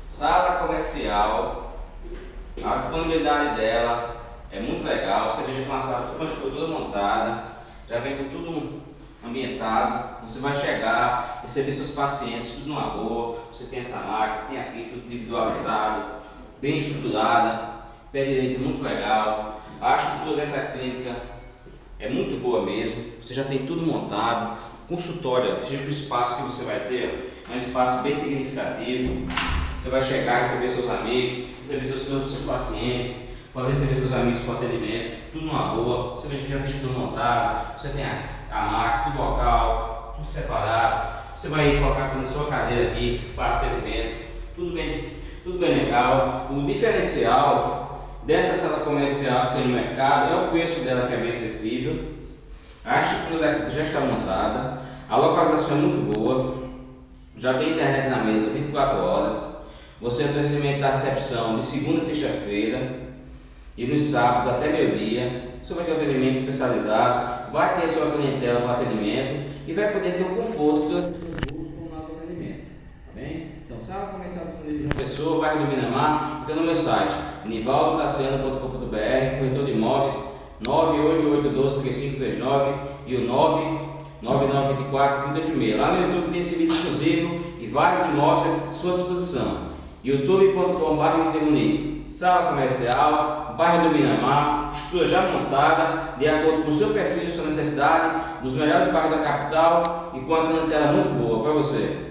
Sala comercial, a disponibilidade dela é muito legal. Você veja que uma sala com uma estrutura montada, já vem com tudo ambientado. Você vai chegar, receber seus pacientes, tudo numa boa. Você tem essa máquina, tem aqui tudo individualizado, bem estruturada, pé direito muito legal. A estrutura dessa clínica é muito boa mesmo. Você já tem tudo montado. Consultório, veja que o espaço que você vai ter é um espaço bem significativo. Você vai chegar, receber seus amigos, receber seus pacientes, pode receber seus amigos com atendimento, tudo numa boa. Você vê que já tem tudo montado, você tem a máquina, tudo local, tudo separado. Você vai colocar a sua cadeira aqui para atendimento, tudo bem legal. O diferencial dessa sala comercial que tem no mercado é o preço dela, que é bem acessível. A estrutura já está montada, a localização é muito boa, já tem internet na mesa 24 horas. Você tem atendimento da recepção de segunda a sexta-feira e nos sábados até meio-dia. Você vai ter um atendimento especializado, vai ter a sua clientela para atendimento e vai poder ter o conforto que as pessoas buscam no atendimento. Tá bem? Então, sala comercial disponível de uma pessoa, bairro do Minamar, então no meu site nivaldotassiano.com.br, corretor de imóveis 988123539 e o 999243086. Lá no YouTube tem esse vídeo exclusivo e vários imóveis à sua disposição. youtube.com/Muniz. Sala comercial, bairro do Minamar, estrutura já montada, de acordo com o seu perfil e sua necessidade, dos melhores bairros da capital e com uma clientela muito boa para você.